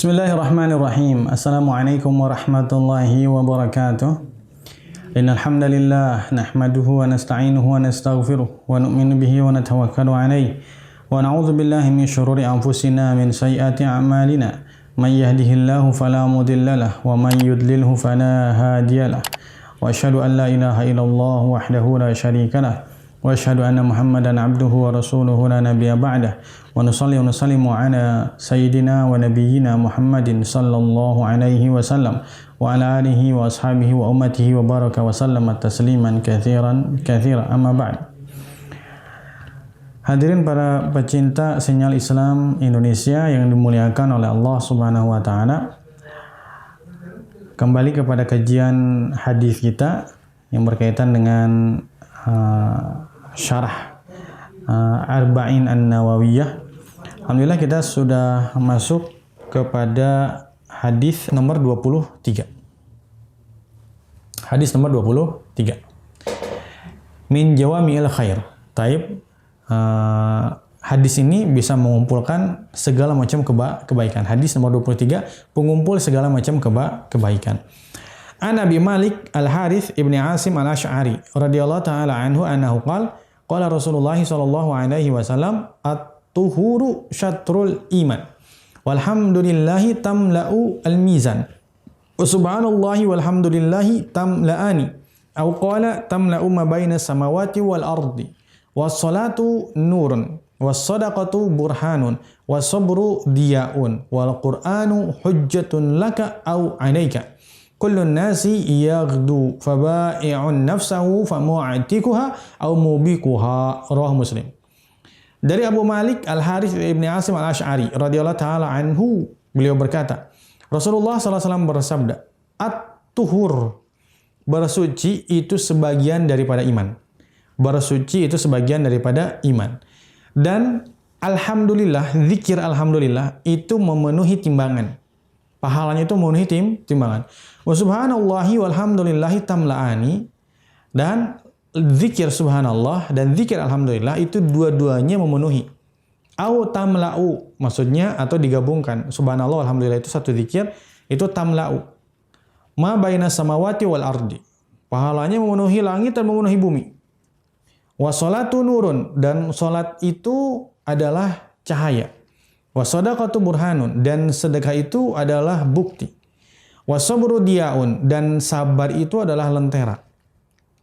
Bismillahirrahmanirrahim. Assalamualaikum warahmatullahi wabarakatuh. Innal hamdalillah nahmaduhu wa nasta'inuhu wa nastaghfiruh wa nu'minu bihi wa natawakkalu alayhi wa na'udzu billahi min shururi anfusina min sayyiati a'malina. May yahdihillahu fala mudilla lahu wa may yudlilhu fala hadiya lahu. Wa asyhadu an la ilaha illallah wahdahu la syarika lahu wa asyhadu anna Muhammadan abduhu wa rasuluhu la nabiyya ba'dah. Wa nusalli wa nusallimu ala sayyidina wa nabiyyina Muhammadin sallallahu alaihi wasallam wa ala alihi wa ashabihi wa ummatihi wa baraka wa sallama tasliman katsiran amma ba'd. Hadirin para pecinta sinyal Islam Indonesia yang dimuliakan oleh Allah Subhanahu wa taala. Kembali kepada kajian hadis kita yang berkaitan dengan syarah Arba'in An-Nawawiyah. Alhamdulillah kita sudah masuk kepada hadis nomor 23. Hadis nomor 23. Min jawami'il khair. Taib. Hadis ini bisa mengumpulkan segala macam kebaikan. Hadis nomor 23 pengumpul segala macam kebaikan. An Abi Malik Al-Harith ibni Asim Al-Ash'ari radhiyallahu ta'ala anhu annahu qala Rasulullah sallallahu alaihi wasallam at-tuhuru syatrul iman walhamdulillahi tamla'u al-mizan wa subhanallahi walhamdulillahi tamla'ani aw qala tamla'u ma baina samawati wal ardi was salatu nurun was sadaqatu burhanun was sabru diya'un wal qur'anu hujjatun laka aw 'alaika. Kullun nasi yaghdu faba'i'un nafsahu famu'atikuha aw mubikuha. Rawahu Muslim. Dari Abu Malik Al-Harith ibni Asim Al-Ash'ari radhiyallahu ta'ala anhu, beliau berkata, Rasulullah SAW bersabda, at-tuhur, bersuci itu sebagian daripada iman. Bersuci itu sebagian daripada iman. Dan alhamdulillah, zikir alhamdulillah itu memenuhi timbangan. Pahalanya itu memenuhi timbangan. Wa subhanallahi walhamdulillahi tamla'ani. Dan zikir subhanallah dan zikir alhamdulillah itu dua-duanya memenuhi. Au tamla'u, maksudnya atau digabungkan. Subhanallah alhamdulillah itu satu zikir, itu tamla'u. Ma baina samawati wal ardi. Pahalanya memenuhi langit dan memenuhi bumi. Wa sholatu nurun, dan sholat itu adalah cahaya. Wa shadaqatu burhanun, dan sedekah itu adalah bukti. Wa sabru diya'un, dan sabar itu adalah lentera.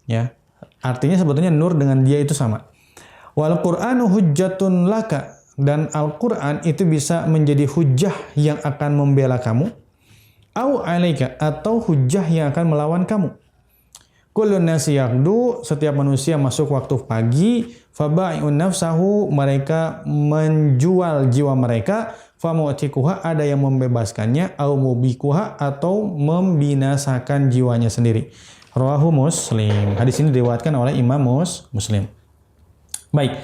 Ya. Artinya sebetulnya nur dengan dia itu sama. Wal qur'anu hujjatun laka, dan Al-Qur'an itu bisa menjadi hujjah yang akan membela kamu. Au 'alaika, atau hujjah yang akan melawan kamu. Kullun nasi yaghdu, setiap manusia masuk waktu pagi, faba'i'un nafsahu, mereka menjual jiwa mereka, famu'tikuha, ada yang membebaskannya, au mubikuha, atau membinasakan jiwanya sendiri. Rawahu Muslim. Hadis ini diriwayatkan oleh Imam Muslim. Baik.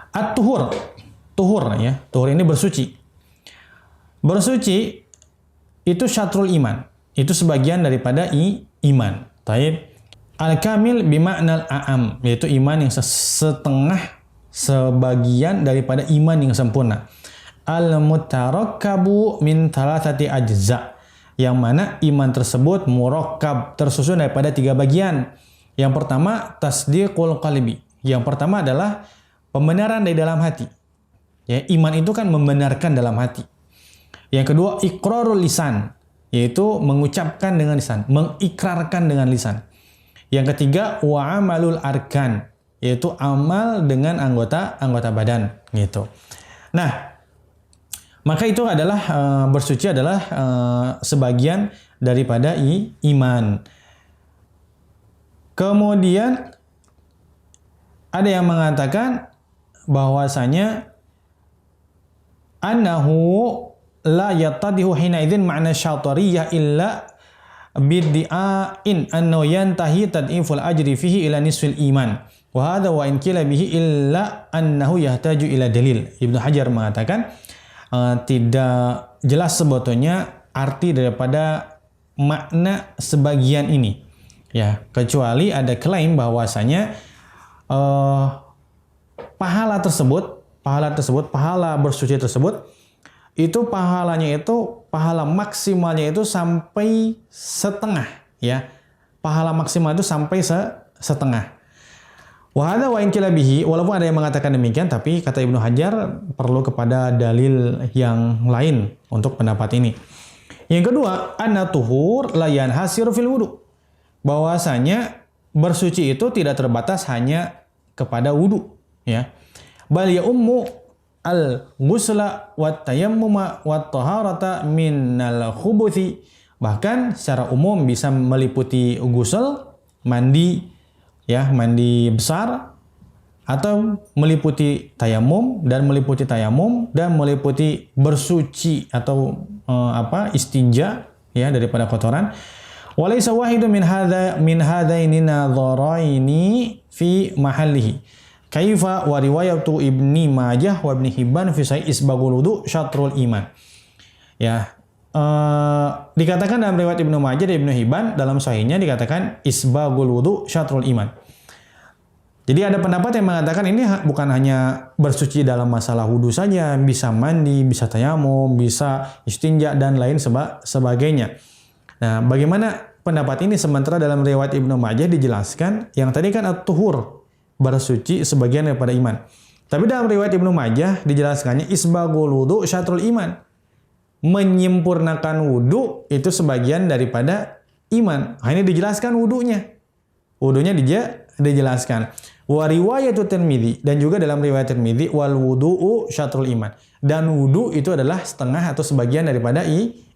At-tuhur. Tuhur ya. Tuhur ini bersuci. Bersuci itu syatrul iman. Itu sebagian daripada iman. Taib. Al-kamil bima'nal a'am, yaitu iman yang setengah, sebagian daripada iman yang sempurna. Al-mutarakkabu min thalathati ajza, yang mana iman tersebut murakkab, tersusun daripada 3 bagian. Yang pertama tasdiqul qalbi. Yang pertama adalah pembenaran dari dalam hati. Ya, iman itu kan membenarkan dalam hati. Yang kedua iqrarul lisan, yaitu mengucapkan dengan lisan, mengikrarkan dengan lisan. Yang ketiga wa amalul arkan, yaitu amal dengan anggota badan gitu. Nah, maka itu adalah bersuci adalah sebagian daripada iman. Kemudian ada yang mengatakan bahwasanya annahu la yattadihu hina idzin ma'na syatariyah illa bid'ain annahu yantahi tad'iful ajri fihi ila nisfil iman wa hadha wa in qila bihi illa annahu yahtaju ila dalil. Ibnu Hajar mengatakan tidak jelas sebetulnya arti daripada makna sebagian ini ya, kecuali ada klaim bahwasanya pahala bersuci tersebut itu pahalanya itu pahala maksimalnya itu sampai setengah, ya. Pahala maksimal itu sampai setengah. Wa hadza wa in qila bihi, walaupun ada yang mengatakan demikian, tapi kata Ibnu Hajar perlu kepada dalil yang lain untuk pendapat ini. Yang kedua, anna tuhur la yanhasiru fil wudu. Bahwasanya bersuci itu tidak terbatas hanya kepada wudu, ya. Bal ya ummu al-ghusla wat tayammuma wat taharata minal khubuthi. Bahkan secara umum bisa meliputi ghusl, mandi, ya, mandi besar, atau meliputi tayamum dan meliputi bersuci atau istinja, ya, daripada kotoran. Walaysa wahidun min hadaini nadharaini fi mahallihi. Kaifa wa riwayatu Ibni Majah wa Ibni Hibban fi sahih isbagul wudu syatrul iman. Ya, dikatakan dalam riwayat Ibnu Majah dan Ibnu Hibban dalam sahihnya dikatakan isbagul wudu syatrul iman. Jadi ada pendapat yang mengatakan ini bukan hanya bersuci dalam masalah wudu saja, bisa mandi, bisa tayamum, bisa istinja dan lain sebagainya. Nah, bagaimana pendapat ini sementara dalam riwayat Ibnu Majah dijelaskan yang tadi kan at-tuhur, bersuci sebagian daripada iman. Tapi dalam riwayat Ibnu Majah dijelaskannya isbagul wudu syatrul iman. Menyempurnakan wudu itu sebagian daripada iman. Nah, ini dijelaskan wudunya. Wudunya dijelaskan. Wa riwayatu Tirmidzi, dan juga dalam riwayat Tirmidzi wal wudu'u syatrul iman. Dan wudu itu adalah setengah atau sebagian daripada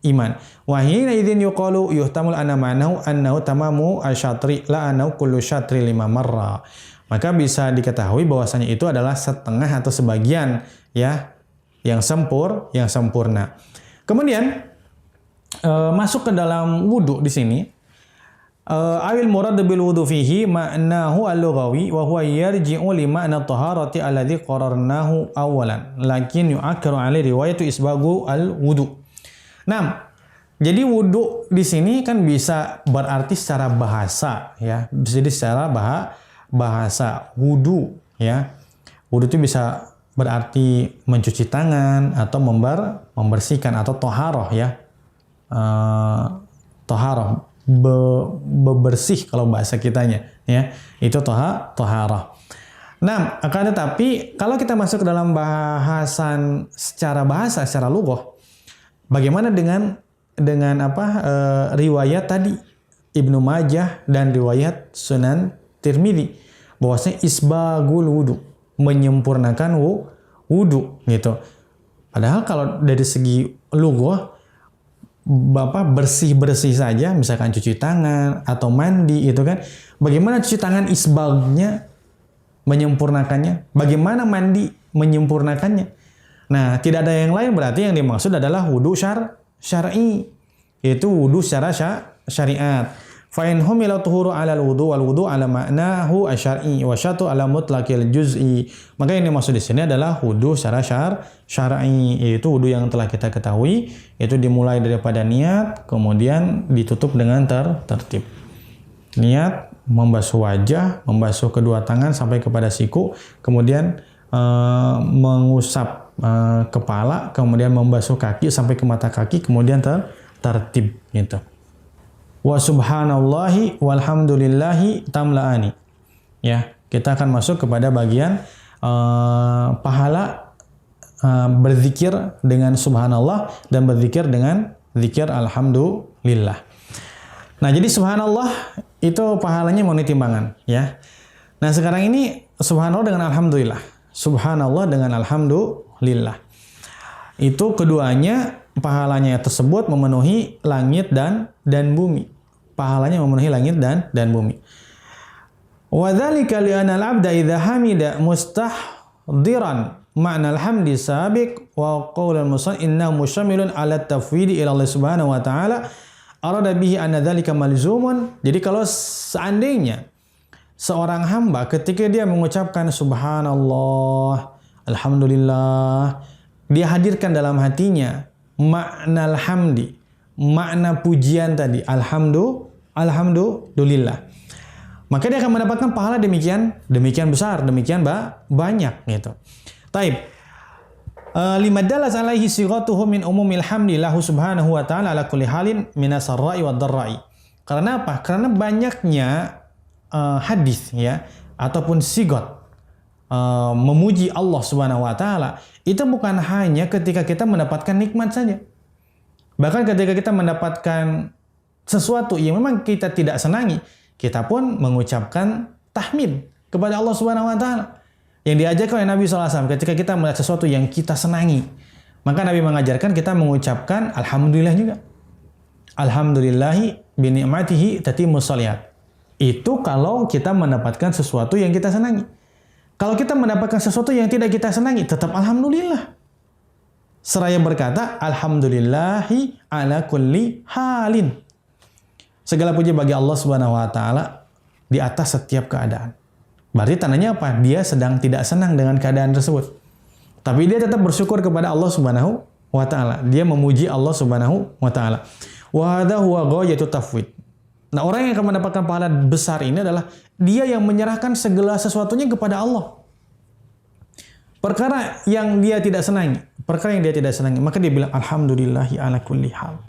iman. Wa hina idzin yuqalu yuhtamul anna ma'nahu annahu tamamu asyatri la annahu kullu syatri 5 marra. Maka bisa diketahui bahwasanya itu adalah setengah atau sebagian, ya, yang sempurna. Kemudian masuk ke dalam wudu di sini. Awil murad bil wudu fihi ma'nahu al-lughawi wa huwa yarji'u li ma'na taharati alladhi qararnahu awalan lakin yu'akkaru 'ala riwayatu isbagu al-wudu. Nah, jadi wudu di sini kan bisa berarti secara bahasa, ya. Jadi secara bahasa wudu, ya. Wudu itu bisa berarti mencuci tangan atau membersihkan atau toharoh, ya. Toharoh, bebersih kalau bahasa kitanya, ya, itu toharah. Nah, akan tetapi kalau kita masuk ke dalam bahasan secara lughah, bagaimana dengan riwayat tadi Ibnu Majah dan riwayat Sunan Tirmidzi bahwasanya isbagul wudu, menyempurnakan wudu, gitu. Padahal kalau dari segi lughah bersih-bersih saja, misalkan cuci tangan atau mandi, itu kan. Bagaimana cuci tangan isbagnya, menyempurnakannya? Bagaimana mandi menyempurnakannya? Nah, tidak ada yang lain, berarti yang dimaksud adalah wudu syar'i. Itu wudu secara syariat. Fa in humila tuhuru 'ala al-wudu wal wudu 'ala ma'nahu asy-syar'i wa syatu 'ala mutlaqil juz'i. Maka yang dimaksud di sini adalah wudu secara syar'i, yaitu wudu yang telah kita ketahui, yaitu dimulai daripada niat, kemudian ditutup dengan tertib. Niat, membasuh wajah, membasuh kedua tangan sampai kepada siku, kemudian mengusap kepala, kemudian membasuh kaki sampai ke mata kaki, kemudian tertib, gitu. Wa subhanallahi walhamdulillahi tamla'ani. Ya, kita akan masuk kepada bagian pahala berzikir dengan subhanallah dan berzikir dengan zikir alhamdulillah. Nah, jadi subhanallah itu pahalanya mau timbangan, ya. Nah, sekarang ini subhanallah dengan alhamdulillah. Subhanallah dengan alhamdulillah. Itu keduanya pahalanya tersebut memenuhi langit dan bumi. Pahalanya memenuhi langit dan bumi. Wa dzalika li anna al-'abda idza hamida mustahdiran ma'na al-hamdi sabiq wa qaul al-musannif innahu musyamilun 'ala at-tafwid ila Allah Subhanahu wa ta'ala arada bihi anna dzalika malzumun. Jadi kalau seandainya seorang hamba ketika dia mengucapkan subhanallah, alhamdulillah, dia hadirkan dalam hatinya makna alhamdi, makna pujian tadi, alhamdulillah. Maka dia akan mendapatkan pahala demikian besar, demikian banyak, gitu. Taib. lima dalas alaihi sighatuhu min umumil hamdi lahu subhanahu wa ta'ala ala kulli halin minas sarra'i wad dharra'i. Karena apa? Karena banyaknya hadis ya ataupun sigot memuji Allah Subhanahu wa taala itu bukan hanya ketika kita mendapatkan nikmat saja. Bahkan ketika kita mendapatkan sesuatu yang memang kita tidak senangi, kita pun mengucapkan tahmid kepada Allah Subhanahu wa taala. Yang diajarkan oleh Nabi SAW ketika kita melihat sesuatu yang kita senangi, maka Nabi mengajarkan kita mengucapkan alhamdulillah juga. Alhamdulillahi bi ni'matihi tatimmus shalihat. Itu kalau kita mendapatkan sesuatu yang kita senangi. Kalau kita mendapatkan sesuatu yang tidak kita senangi, tetap alhamdulillah. Seraya berkata alhamdulillahi ala kulli halin. Segala puji bagi Allah Subhanahu wa taala di atas setiap keadaan. Berarti tandanya apa? Dia sedang tidak senang dengan keadaan tersebut. Tapi dia tetap bersyukur kepada Allah Subhanahu wa taala. Dia memuji Allah Subhanahu wa taala. Wa hadha huwa ghayatu tafwid. Nah, orang yang akan mendapatkan pahala besar ini adalah dia yang menyerahkan segala sesuatunya kepada Allah. Perkara yang dia tidak senangi, maka dia bilang alhamdulillahi ala kulli hal.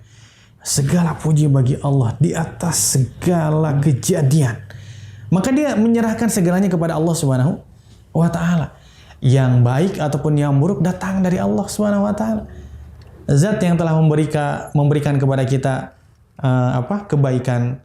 Segala puji bagi Allah di atas segala kejadian. Maka dia menyerahkan segalanya kepada Allah Subhanahu wa taala. Yang baik ataupun yang buruk datang dari Allah Subhanahu wa taala. Zat yang telah memberikan kepada kita kebaikan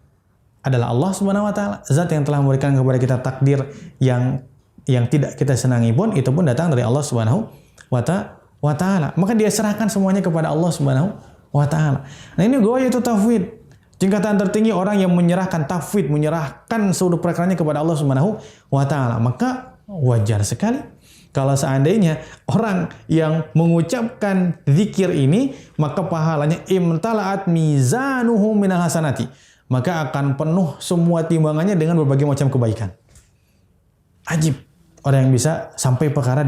adalah Allah Subhanahu wa taala. Zat yang telah memberikan kepada kita takdir yang tidak kita senangi pun itu pun datang dari Allah Subhanahu wa taala. Maka dia serahkan semuanya kepada Allah Subhanahu wa taala. Nah, ini ghayatu tafwid. Tingkatan tertinggi orang yang menyerahkan tafwid, menyerahkan seluruh perkaranya kepada Allah Subhanahu wa taala. Maka wajar sekali kalau seandainya orang yang mengucapkan zikir ini, maka pahalanya imtala'at mizanuhu minal hasanati. Maka akan penuh semua timbangannya dengan berbagai macam kebaikan. Ajib orang yang bisa sampai perkara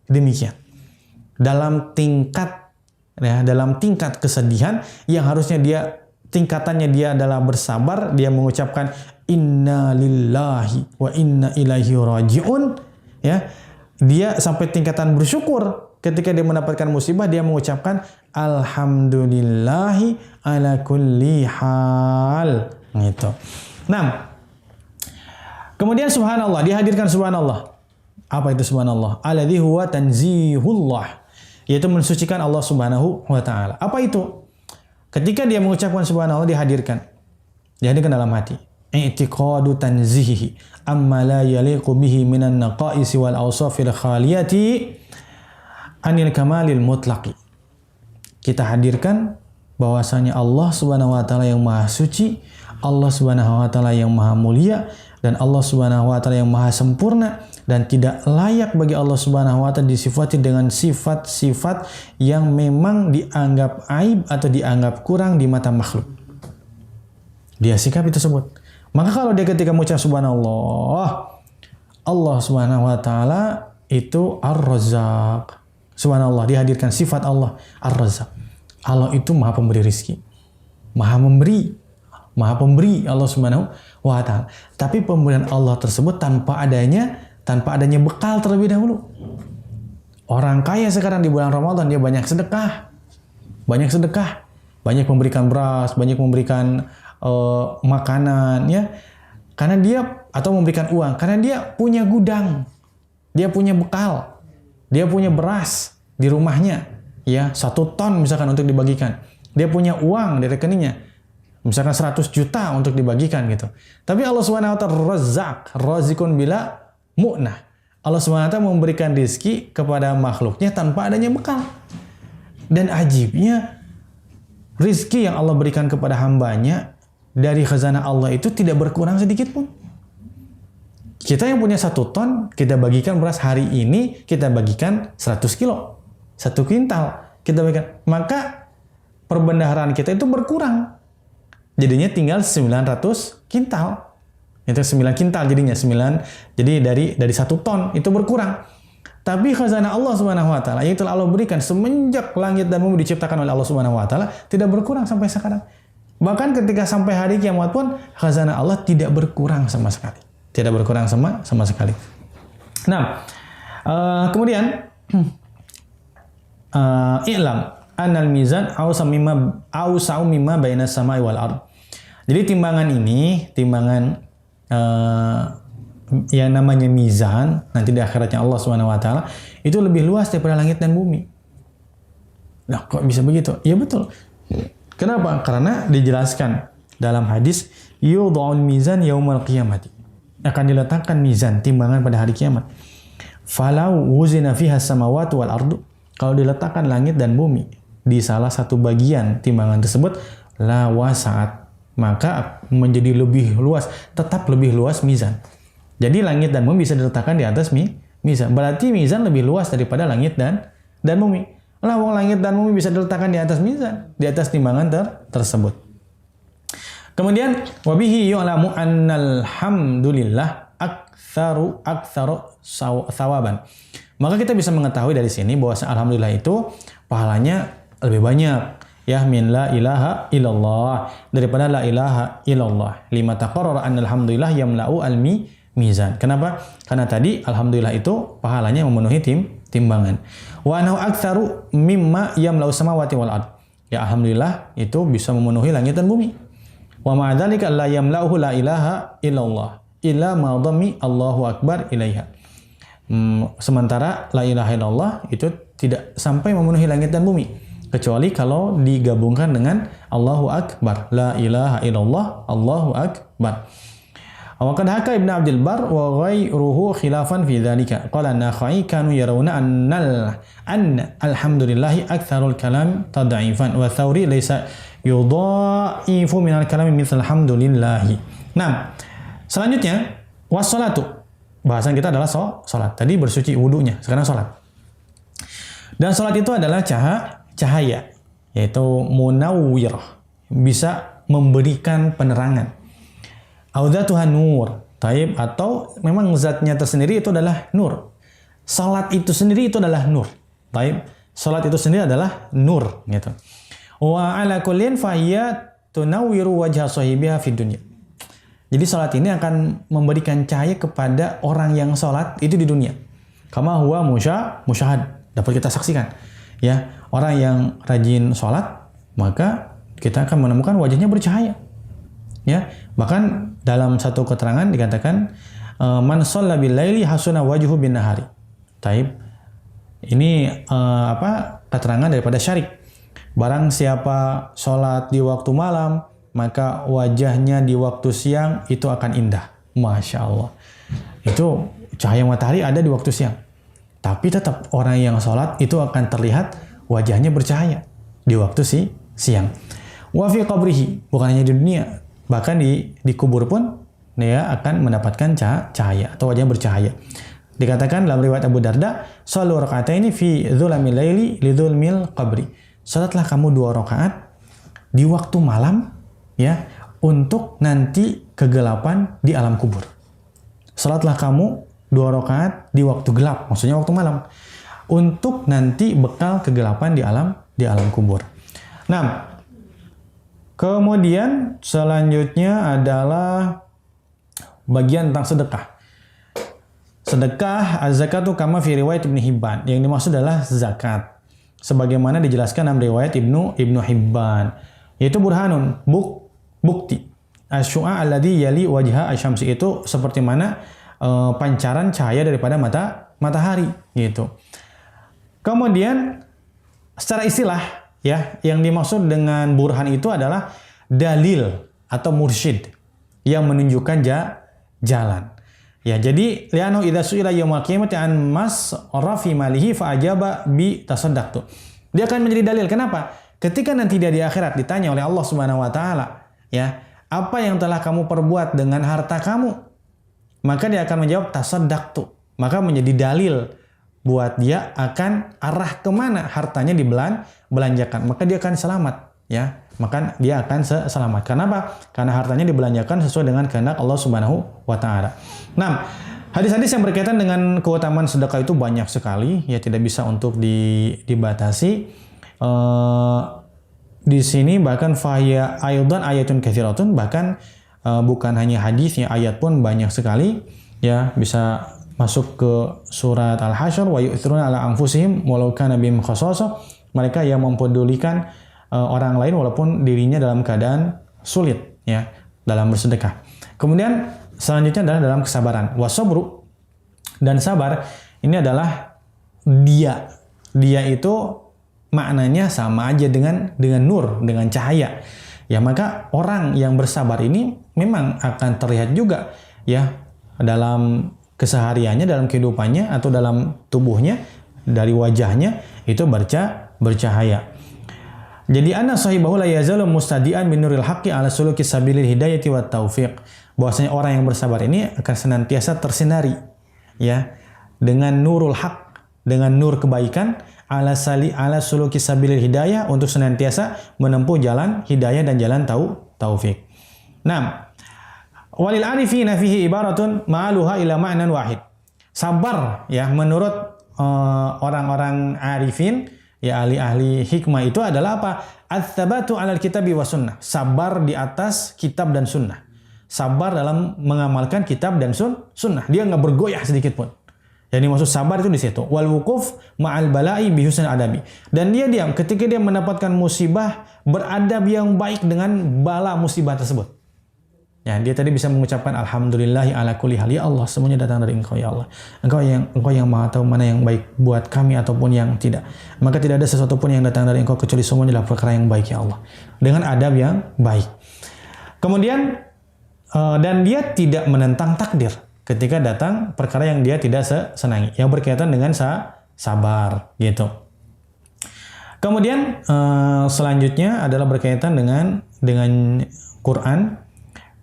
demikian. Dalam tingkat kesedihan yang harusnya tingkatannya dia adalah bersabar, dia mengucapkan inna lillahi wa inna ilaihi raji'un, ya. Dia sampai tingkatan bersyukur ketika dia mendapatkan musibah, dia mengucapkan alhamdulillahi ala kulli hal. Gitu. Nah, kemudian subhanallah, dihadirkan subhanallah. Apa itu subhanallah? Alladzi huwa tanzihullah, yaitu mensucikan Allah Subhanahu wa taala. Apa itu? Ketika dia mengucapkan subhanallah, dihadirkan dalam hati. I'tiqadu tanzihihi amma la yaliqu bihi minan naqaisi wal awsafil khaliyati anil kamalil mutlaqi. Kita hadirkan bahwasanya Allah Subhanahu wa taala yang maha suci, Allah Subhanahu wa taala yang maha mulia, dan Allah Subhanahu wa taala yang maha sempurna, dan tidak layak bagi Allah Subhanahu wa taala disifati dengan sifat-sifat yang memang dianggap aib atau dianggap kurang di mata makhluk. Dia sikapi tersebut. Maka kalau dia ketika mengucap subhanallah, Allah Subhanahu wa taala itu Ar-Razzaq. Subhanallah, dihadirkan sifat Allah Ar-Razzaq. Allah itu maha pemberi rizki, maha pemberi Allah Subhanahu wa taala. Tapi pemberian Allah tersebut tanpa adanya bekal terlebih dahulu. Orang kaya sekarang di bulan Ramadan dia banyak sedekah, banyak memberikan beras, banyak memberikan makanan, ya, karena dia, atau memberikan uang karena dia punya gudang, dia punya bekal, dia punya beras di rumahnya, ya, 1 ton misalkan untuk dibagikan, dia punya uang di rekeningnya, misalkan 100 juta untuk dibagikan gitu. Tapi Allah Subhanahu wa taala Razzaq, razikun bila mu'nah. Allah Subhanahu wa taala memberikan rezeki kepada makhluknya tanpa adanya bekal. Dan ajibnya, rezeki yang Allah berikan kepada hambanya dari khazanah Allah itu tidak berkurang sedikit pun. Kita yang punya 1 ton, kita bagikan beras hari ini, kita bagikan 100 kilo. 1 kuintal kita bagikan. Maka perbendaharaan kita itu berkurang. Jadinya tinggal 900 kintal. Itu 9 kintal jadinya, 9. Jadi dari 1 ton itu berkurang. Tapi khazanah Allah Subhanahu wa taala yang telah Allah berikan semenjak langit dan bumi diciptakan oleh Allah Subhanahu wa taala tidak berkurang sampai sekarang. Bahkan ketika sampai hari kiamat pun khazanah Allah tidak berkurang sama sekali. Tidak berkurang sama sekali. Nah, kemudian i'lam anal mizan awsa'u mimma bainas sama'i wal ard. Jadi timbangan ini, timbangan yang namanya mizan nanti di akhiratnya Allah Subhanahu wa taala itu lebih luas daripada langit dan bumi. Nah, kok bisa begitu? Ya betul. Kenapa? Karena dijelaskan dalam hadis yudha'ul mizan yaumal qiyamati. Akan diletakkan mizan, timbangan pada hari kiamat. Falau wuzina fiha samawati wal ardu. Kalau diletakkan langit dan bumi di salah satu bagian timbangan tersebut, la wasa'at, maka menjadi lebih luas, tetap lebih luas mizan. Jadi langit dan bumi bisa diletakkan di atas mizan. Berarti mizan lebih luas daripada langit dan bumi. Lah wong langit dan bumi bisa diletakkan di atas mizan, di atas timbangan tersebut. Kemudian wabihi yu'lamu annal hamdulillah aktsaru thawaban. Maka kita bisa mengetahui dari sini bahwa alhamdulillah itu pahalanya lebih banyak ya min la ilaha illallah daripada la ilaha illallah. Lima taqarrara annal hamdulillah yamla'u mizan. Kenapa? Karena tadi alhamdulillah itu pahalanya memenuhi timbangan. Wa annahu aktsaru mimma yamla'u samawati wal ard. Ya alhamdulillah itu bisa memenuhi langit dan bumi. Wa ma'a dzalika la yamla'uhu la ilaha illallah illa ma dhammi Allahu akbar ilaiha. Sementara la ilaha illallah itu tidak sampai memenuhi langit dan bumi kecuali kalau digabungkan dengan Allahu akbar. La ilaha illallah Allahu akbar. Wa qad haka Ibnu Abdul Bar wa ghairuhu khilafan fi dzalika. Qala an-Nakhai kanu yarawna anna alhamdulillahi aktsarul kalam tad'ifan wa Tsauri laysa yudha'ifu minal kalami mithal alhamdulillahi. Nah, selanjutnya wassalatu. Bahasan kita adalah salat. Tadi bersuci wudunya, sekarang salat. Dan salat itu adalah cahaya, yaitu munawwir, bisa memberikan penerangan. Audzatuhan nur, taib, atau memang zatnya tersendiri itu adalah nur. Salat itu sendiri itu adalah nur, taib. Salat itu sendiri adalah nur, gitu. Wa ala kullin fahiya tunawwiru wajha sahibiha fid dunya. Jadi salat ini akan memberikan cahaya kepada orang yang salat itu di dunia. Kama huwa musyahad, dapat kita saksikan. Ya, orang yang rajin salat, maka kita akan menemukan wajahnya bercahaya. Ya, bahkan dalam satu keterangan dikatakan man shalla bil laili hasuna wajhu bin nahari. Taib. Ini keterangan daripada Syarik. Barang siapa sholat di waktu malam, maka wajahnya di waktu siang itu akan indah. Masya Allah. Itu cahaya matahari ada di waktu siang. Tapi tetap orang yang sholat itu akan terlihat wajahnya bercahaya di waktu siang. Wa fi qabrihi, bukan hanya di dunia, bahkan di kubur pun dia akan mendapatkan cahaya atau wajahnya bercahaya. Dikatakan dalam riwayat Abu Darda, "Shallu raka'ataini fi dhulamil laili li dhulmil qabri." Salatlah kamu 2 rakaat di waktu malam ya untuk nanti kegelapan di alam kubur. Salatlah kamu 2 rakaat di waktu gelap, maksudnya waktu malam, untuk nanti bekal kegelapan di alam kubur. Nah, kemudian selanjutnya adalah bagian tentang sedekah. Sedekah az-zakatu kama fi riwayat Ibnu Hibban. Yang dimaksud adalah zakat. Sebagaimana dijelaskan dalam riwayat Ibnu Hibban, yaitu burhanun, bukti. Asy-syu'a alladhi yali wajha asy-syamsi, itu seperti mana pancaran cahaya daripada matahari gitu. Kemudian secara istilah ya, yang dimaksud dengan burhan itu adalah dalil atau mursyid yang menunjukkan jalan. Ya, jadi li'annahu idza su'ila yaumil qiyamati an masrafi malihi fa ajaba bi tasaddaqtu. Dia akan menjadi dalil. Kenapa? Ketika nanti dia di akhirat ditanya oleh Allah Subhanahu wa taala, ya, apa yang telah kamu perbuat dengan harta kamu? Maka dia akan menjawab tasaddaqtu. Maka menjadi dalil buat dia akan arah kemana hartanya dibelanjakan. Maka dia akan selamat, ya. Maka dia akan selamat. Kenapa? Karena hartanya dibelanjakan sesuai dengan kehendak Allah Subhanahu wa taala. Nah, hadis-hadis yang berkaitan dengan keutamaan sedekah itu banyak sekali, ya tidak bisa untuk dibatasi. Di sini bahkan fahiya aydan ayatun katsiratun, bahkan bukan hanya hadisnya, ayat pun banyak sekali, ya bisa masuk ke surat Al-Hasyr, wa yu'thiruna ala anfusihim walau kana bihim khassasah mereka yang mempedulikan orang lain walaupun dirinya dalam keadaan sulit, ya, dalam bersedekah. Kemudian selanjutnya adalah dalam kesabaran. Wasobru, dan sabar ini adalah dia. Dia itu maknanya sama aja dengan nur, dengan cahaya. Ya, maka orang yang bersabar ini memang akan terlihat juga, ya, dalam kesehariannya, dalam kehidupannya atau dalam tubuhnya, dari wajahnya itu bercahaya. Jadi anna sahibahu la yazalu mustadian min nuril haqqi ala suluki sabilil hidayati wat taufiq. Bahwasanya orang yang bersabar ini akan senantiasa tersinari, ya, dengan nurul haq, dengan nur kebaikan, ala suluki sabilil hidayah, untuk senantiasa menempuh jalan hidayah dan jalan taufik. Nah, walil arifina fihi ibaratun ma'aluha ila ma'nan wahid. Sabar, ya, menurut orang-orang arifin, ya, ahli-ahli hikmah itu adalah apa? Ats-tsabatu 'alal kitabi was sunnah. Sabar di atas kitab dan sunnah. Sabar dalam mengamalkan kitab dan sunnah. Dia nggak bergoyah sedikit pun. Jadi maksud sabar itu di situ. Wal wuquf ma'al bala'i bi husnil adabi. Dan dia diam ketika dia mendapatkan musibah, beradab yang baik dengan bala musibah tersebut. Ya, dia tadi bisa mengucapkan alhamdulillahi ala kulli hal, ya Allah, semuanya datang dari Engkau, ya Allah. Engkau yang Maha tahu mana yang baik buat kami ataupun yang tidak. Maka tidak ada sesuatu pun yang datang dari Engkau kecuali semuanya adalah perkara yang baik, ya Allah. Dengan adab yang baik. Kemudian dan dia tidak menentang takdir ketika datang perkara yang dia tidak senangi, yang berkaitan dengan sabar, gitu. Kemudian selanjutnya adalah berkaitan dengan Quran.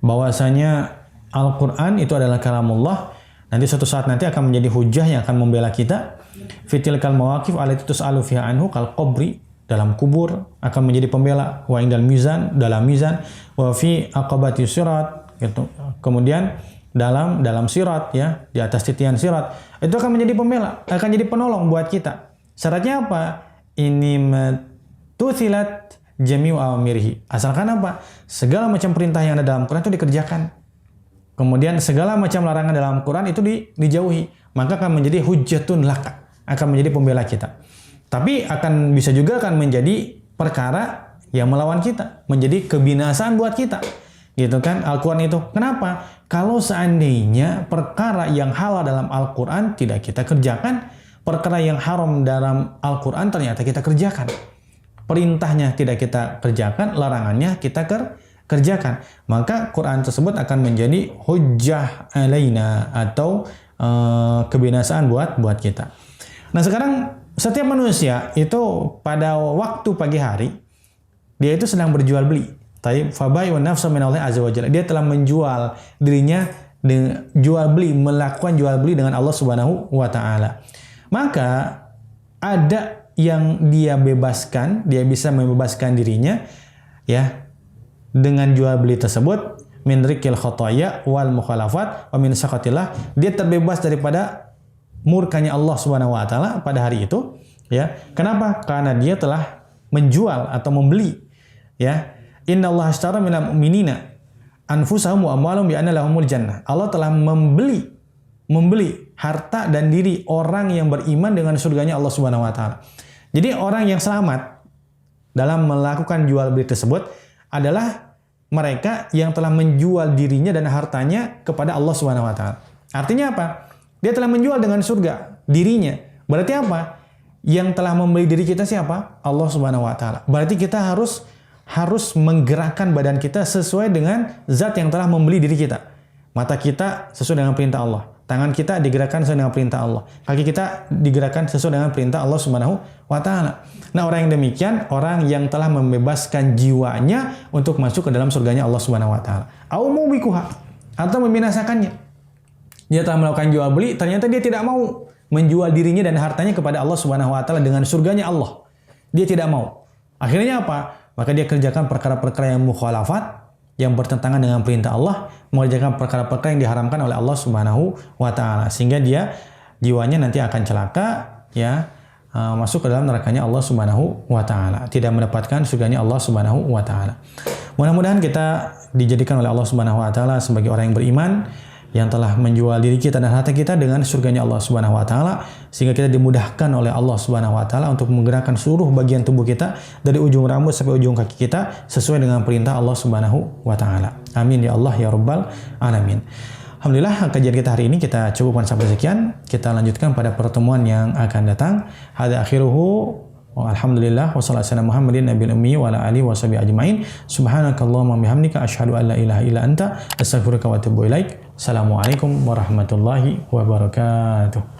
Bahwasanya Al-Quran itu adalah kalamullah. Nanti suatu saat nanti akan menjadi hujah yang akan membela kita. Fitil kal mawaqif alati tus'alu fiha anhu kal qabri, dalam kubur akan menjadi pembela. Wa indal mizan, dalam mizan. Wa fi aqabati sirat, gitu. Kemudian dalam sirat, ya, di atas titian sirat, itu akan menjadi pembela, akan jadi penolong buat kita. Syaratnya apa? Ini tuthilat jami'u awamirhi. Asalkan apa? Segala macam perintah yang ada dalam Quran itu dikerjakan. Kemudian segala macam larangan dalam Quran itu dijauhi. Maka akan menjadi hujjatun laka, akan menjadi pembela kita. Tapi akan bisa juga akan menjadi perkara yang melawan kita, menjadi kebinasaan buat kita. Gitu kan Al-Quran itu. Kenapa? Kalau seandainya perkara yang halal dalam Al-Quran tidak kita kerjakan, perkara yang haram dalam Al-Quran ternyata kita kerjakan. Perintahnya tidak kita kerjakan, larangannya kita kerjakan. Maka Quran tersebut akan menjadi hujjah alaina, atau kebinasaan buat kita. Nah, sekarang setiap manusia itu pada waktu pagi hari dia itu sedang berjual beli. Taib fabai wa nafsa min Allah azza wa jalla. Dia telah menjual dirinya, melakukan jual beli dengan Allah Subhanahu wa taala. Maka ada yang dia bebaskan, dia bisa membebaskan dirinya, ya, dengan jual beli tersebut, min rikil khotoya wal mukhalafat wa min sakhatillah. Dia terbebas daripada murkanya Allah Subhanahu wa taala pada hari itu, ya. Kenapa? Karena dia telah menjual atau membeli, ya. Innallaha ashtara minal mu'minina anfusahum wa amwalahum bi anna lahumul jannah. Allah telah membeli harta dan diri orang yang beriman dengan surganya Allah Subhanahu wa taala. Jadi orang yang selamat dalam melakukan jual beli tersebut adalah mereka yang telah menjual dirinya dan hartanya kepada Allah Subhanahu wa taala. Artinya apa? Dia telah menjual dengan surga dirinya. Berarti apa? Yang telah membeli diri kita siapa? Allah Subhanahu wa taala. Berarti kita harus menggerakkan badan kita sesuai dengan zat yang telah membeli diri kita. Mata kita sesuai dengan perintah Allah. Tangan kita digerakkan sesuai dengan perintah Allah. Kaki kita digerakkan sesuai dengan perintah Allah Subhanahu wa taala. Nah, orang yang demikian, orang yang telah membebaskan jiwanya untuk masuk ke dalam surganya Allah Subhanahu wa taala. Au mubikuha, atau membinasakannya. Dia telah melakukan jual beli, ternyata dia tidak mau menjual dirinya dan hartanya kepada Allah Subhanahu wa taala dengan surganya Allah. Dia tidak mau. Akhirnya apa? Maka dia kerjakan perkara-perkara yang mukhalafat, yang bertentangan dengan perintah Allah, mengerjakan perkara-perkara yang diharamkan oleh Allah Subhanahu wa taala, sehingga dia jiwanya nanti akan celaka, ya, masuk ke dalam nerakanya Allah Subhanahu wa taala, tidak mendapatkan surganya Allah Subhanahu wa taala. Mudah-mudahan kita dijadikan oleh Allah Subhanahu wa taala sebagai orang yang beriman, yang telah menjual diri kita dan harta kita dengan surganya Allah Subhanahu wa taala, sehingga kita dimudahkan oleh Allah Subhanahu wa taala untuk menggerakkan seluruh bagian tubuh kita dari ujung rambut sampai ujung kaki kita sesuai dengan perintah Allah Subhanahu wa taala. Amin ya Allah ya rabbal alamin. Alhamdulillah, kajian kita hari ini kita cukupkan sampai sekian. Kita lanjutkan pada pertemuan yang akan datang. Hadza akhiruhu. Alhamdulillah wassalatu wassalamu Muhammadin nabiyil ummi wa ala alihi washabihi ajmain. Subhanakallahumma bihamdika asyhadu an la ilaha illa anta astaghfiruka wa atubu ilaik. Assalamualaikum warahmatullahi wabarakatuh.